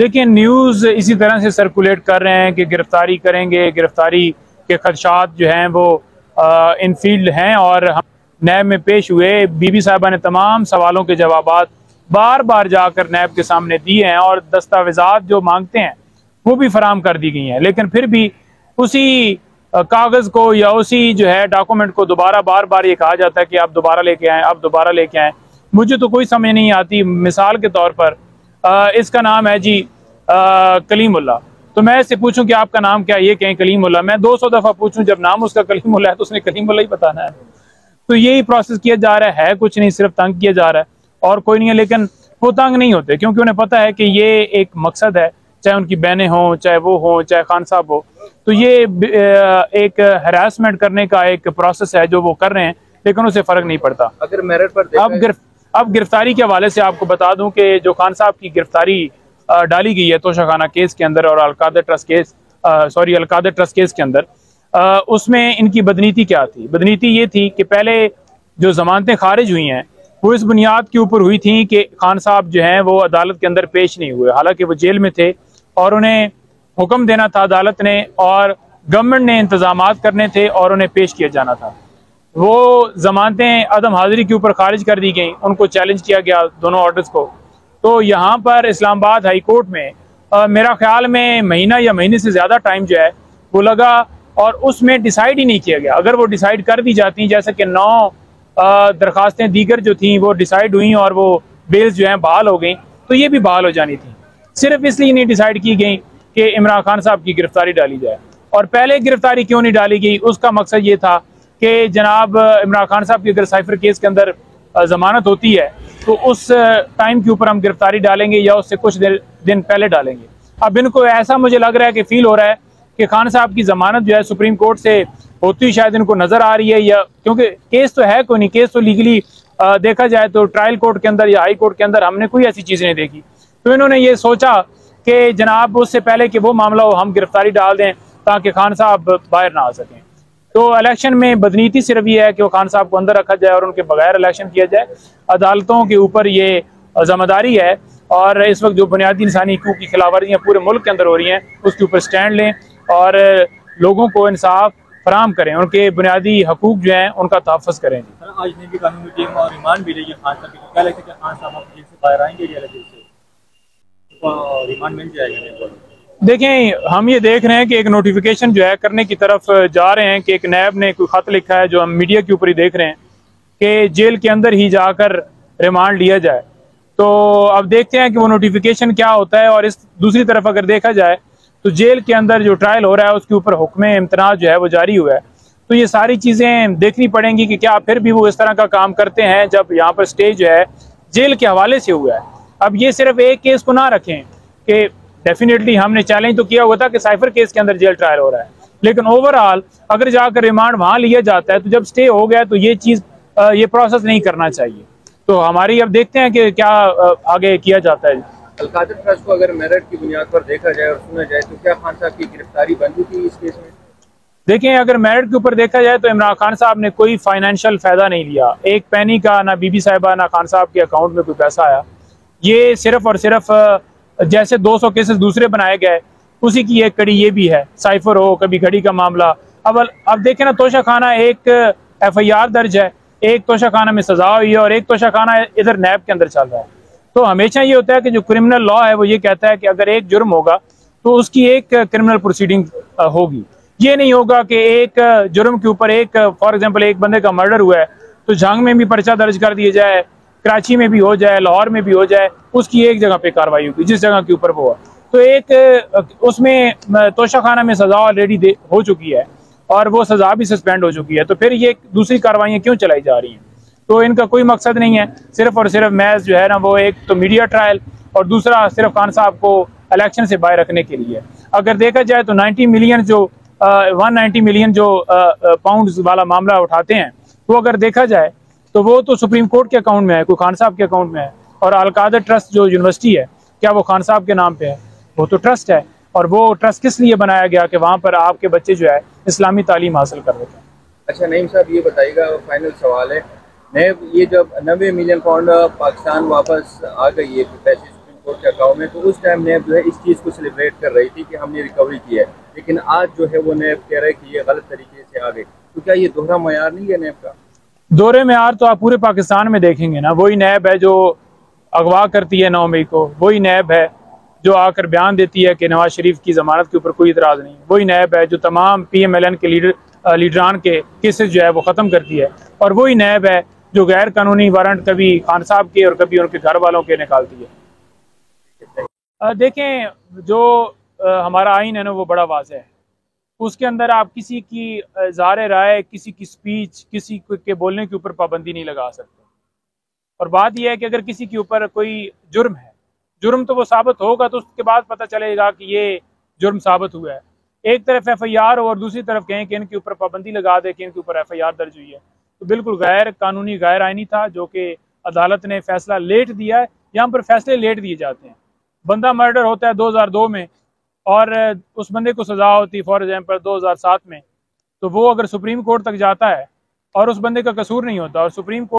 लेकिन न्यूज़ इसी तरह से सर्कुलेट कर रहे हैं कि गिरफ्तारी करेंगे, गिरफ्तारी के खदशात जो हैं वो इन फील्ड हैं। और हम नैब में पेश हुए, बीबी साहिबा ने तमाम सवालों के जवाबात बार बार जाकर नैब के सामने दिए हैं और दस्तावेज़ात जो मांगते हैं वो भी फराम कर दी गई हैं। लेकिन फिर भी उसी कागज़ को या उसी जो है डॉक्यूमेंट को दोबारा बार बार ये कहा जाता है कि आप दोबारा लेके आएँ, आप दोबारा लेके आएँ। मुझे तो कोई समझ नहीं आती। मिसाल के तौर पर इसका नाम है जी कलीमुल्लाह, तो मैं इससे पूछूं कि आपका नाम क्या है, ये कहें कलीमुल्लाह। मैं 200 दफ़ा पूछूं, जब नाम उसका कलीमुल्लाह है तो उसने कलीमुल्लाह ही बताना है। तो यही प्रोसेस किया जा रहा है, कुछ नहीं, सिर्फ तंग किया जा रहा है और कोई नहीं है। लेकिन वो तंग नहीं होते क्योंकि उन्हें पता है कि ये एक मकसद है, चाहे उनकी बहनें हों, चाहे वो हों, चाहे खान साहब हो। तो ये एक हरासमेंट करने का एक प्रोसेस है जो वो कर रहे हैं, लेकिन उसे फ़र्क नहीं पड़ता। अगर मेरिट पर अब गिरफ्तारी के हवाले से आपको बता दूं कि जो खान साहब की गिरफ्तारी डाली गई है तोशाखाना केस के अंदर और अलकादर ट्रस्ट केस के अंदर, उसमें इनकी बदनीति क्या थी? बदनीति ये थी कि पहले जो जमानतें खारिज हुई हैं वो इस बुनियाद के ऊपर हुई थी कि खान साहब जो हैं वो अदालत के अंदर पेश नहीं हुए, हालांकि वो जेल में थे और उन्हें हुक्म देना था अदालत ने और गवर्नमेंट ने इंतजामात करने थे और उन्हें पेश किया जाना था। वो जमानतें अदम हाजिरी के ऊपर खारिज कर दी गई, उनको चैलेंज किया गया दोनों ऑर्डर्स को। तो यहाँ पर इस्लामाबाद हाई कोर्ट में मेरा ख्याल में महीना या महीने से ज़्यादा टाइम जो है वो लगा और उसमें डिसाइड ही नहीं किया गया। अगर वो डिसाइड कर दी जाती, जैसे कि 9 दरखास्तें दीगर जो थी वो डिसाइड हुई और वो बेल्स जो हैं बहाल हो गई, तो ये भी बहाल हो जानी थी। सिर्फ इसलिए नहीं डिसाइड की गई कि इमरान खान साहब की गिरफ्तारी डाली जाए। और पहले गिरफ्तारी क्यों नहीं डाली गई, उसका मकसद ये था कि जनाब इमरान खान साहब की अगर साइफर केस के अंदर ज़मानत होती है तो उस टाइम के ऊपर हम गिरफ्तारी डालेंगे या उससे कुछ दिन पहले डालेंगे। अब इनको ऐसा मुझे लग रहा है कि फील हो रहा है कि खान साहब की ज़मानत जो है सुप्रीम कोर्ट से होती हुई शायद इनको नज़र आ रही है, या क्योंकि केस तो है कोई नहीं, केस तो लीगली देखा जाए तो ट्रायल कोर्ट के अंदर या हाई कोर्ट के अंदर हमने कोई ऐसी चीज़ नहीं देखी। तो इन्होंने ये सोचा कि जनाब उससे पहले कि वो मामला हो हम गिरफ्तारी डाल दें ताकि खान साहब बाहर ना आ सकें। तो इलेक्शन में बदनीति सिर्फ ये है कि वो खान साहब को अंदर रखा जाए और उनके बगैर इलेक्शन किया जाए। अदालतों के ऊपर ये जिम्मेदारी है और इस वक्त जो बुनियादी इंसानी हकूक़ की खिलाफवर्जियाँ पूरे मुल्क के अंदर हो रही हैं उसके ऊपर स्टैंड लें और लोगों को इंसाफ फराहम करें, उनके बुनियादी हकूक़ जो हैं उनका तहफ़्फ़ुज़ करें। आज ने भी कानूनी टीम और रिमांड भी लेगी खान साहब, क्या लगता है कि खान साहब जेल से बाहर आएंगे या जेल से रिमांड मिल जाएगा? देखें, हम ये देख रहे हैं कि एक नोटिफिकेशन जो है करने की तरफ जा रहे हैं कि एक नैब ने कोई ख़त लिखा है जो हम मीडिया के ऊपर ही देख रहे हैं कि जेल के अंदर ही जाकर रिमांड लिया जाए। तो अब देखते हैं कि वो नोटिफिकेशन क्या होता है। और इस दूसरी तरफ अगर देखा जाए तो जेल के अंदर जो ट्रायल हो रहा है उसके ऊपर हुक्म इम्तना जो है वो जारी हुआ है। तो ये सारी चीज़ें देखनी पड़ेंगी कि क्या फिर भी वो इस तरह का काम करते हैं जब यहाँ पर स्टे जो है जेल के हवाले से हुआ है। अब ये सिर्फ एक केस को ना रखें कि डेफिनेटली हमने चैलेंज तो किया हुआ था कि साइफर केस के अंदर जेल ट्रायल हो रहा है, लेकिन ओवरऑल अगर जाकर रिमांड वहाँ लिया जाता है तो जब स्टे हो गया तो ये चीज़ ये प्रोसेस नहीं करना चाहिए। तो हमारी अब देखते हैं कि क्या आगे किया जाता है। अलकादर ट्रस्ट को अगर मेरिट की बुनियाद पर देखा जाए और सुना जाए तो क्या खान साहब की गिरफ्तारी बन चुकी इस केस में? देखें, अगर मेरिट के ऊपर देखा जाए तो इमरान खान साहब ने कोई फाइनेंशियल फ़ायदा नहीं लिया, एक पैनी का, ना बीबी साहिबा ना खान साहब के अकाउंट में कोई पैसा आया। ये सिर्फ और सिर्फ जैसे 200 केसेस दूसरे बनाए गए उसी की एक कड़ी ये भी है, साइफर हो, कभी घड़ी का मामला। अब देखें ना, तोशाखाना एक FIR दर्ज है, एक तोशाखाना में सजा हुई है और एक तोशाखाना इधर नैब के अंदर चल रहा है। तो हमेशा ये होता है कि जो क्रिमिनल लॉ है वो ये कहता है कि अगर एक जुर्म होगा तो उसकी एक क्रिमिनल प्रोसीडिंग होगी। ये नहीं होगा कि एक जुर्म के ऊपर एक, फॉर एग्जांपल एक बंदे का मर्डर हुआ है तो झांग में भी पर्चा दर्ज कर दिया जाए, कराची में भी हो जाए, लाहौर में भी हो जाए, उसकी एक जगह पे कार्रवाई होगी जिस जगह के ऊपर वो हो। तो एक उसमें तोशाखाना में सज़ा ऑलरेडी हो चुकी है और वो सज़ा भी सस्पेंड हो चुकी है, तो फिर ये दूसरी कार्रवाइयाँ क्यों चलाई जा रही हैं? तो इनका कोई मकसद नहीं है, सिर्फ और सिर्फ महज जो है ना वो एक तो मीडिया ट्रायल और दूसरा सिर्फ खान साहब को इलेक्शन से बाहर रखने के लिए। अगर देखा जाए तो 190 मिलियन जो पाउंड्स वाला मामला उठाते हैं वो अगर देखा जाए तो वो तो सुप्रीम कोर्ट के अकाउंट में है, कोई खान साहब के अकाउंट में है। और अलकादर ट्रस्ट जो यूनिवर्सिटी है क्या वो खान साहब के नाम पे है? वो तो ट्रस्ट है। और वो ट्रस्ट किस लिए बनाया गया कि वहाँ पर आपके बच्चे जो है इस्लामी तालीम हासिल कर रहे थे। अच्छा नईम साहब, ये बताइएगा, फाइनल सवाल है, ये जब 90 मिलियन पाउंड पाकिस्तान वापस आ गई है पैसे सुप्रीम कोर्ट का गाँव में, तो उस टाइम नैब जो है इस चीज़ को सेलिब्रेट कर रही थी कि हमने रिकवरी की है, लेकिन आज जो है वो नैब कह रहा है कि ये गलत तरीके से आ गए। तो क्या ये दोहरा मयार नहीं है नैब का? दोहरे मयार तो आप पूरे पाकिस्तान में देखेंगे ना, वही नैब है जो अगवा करती है 9 मई को, वही नैब है जो आकर बयान देती है कि नवाज शरीफ की जमानत के ऊपर कोई इतराज़ नहीं, वही नैब है जो तमाम PMLN के लीडरान के केसेस जो है वो ख़त्म करती है, और वही नैब है जो गैर कानूनी वारंट कभी खान साहब के और कभी उनके घर वालों के निकालती है। देखें, जो हमारा आइन है ना वो बड़ा वाज़ेह है, उसके अंदर आप किसी की इज़हार राय, किसी की स्पीच, किसी के बोलने के ऊपर पाबंदी नहीं लगा सकते। और बात यह है कि अगर किसी के ऊपर कोई जुर्म है, जुर्म तो वो साबित होगा तो उसके बाद पता चलेगा कि ये जुर्म साबित हुआ है। एक तरफ FIR हो और दूसरी तरफ कहें कि इनके ऊपर पाबंदी लगा दे कि इनके ऊपर FIR दर्ज हुई है, तो बिल्कुल गैर कानूनी, गैर आइनी था, जो कि अदालत ने फैसला लेट दिया है। यहाँ पर फैसले लेट दिए जाते हैं। बंदा मर्डर होता है 2002 में और उस बंदे को सज़ा होती फॉर एग्जाम्पल 2007 में, तो वो अगर सुप्रीम कोर्ट तक जाता है और उस बंदे का कसूर नहीं होता और सुप्रीम कोर्ट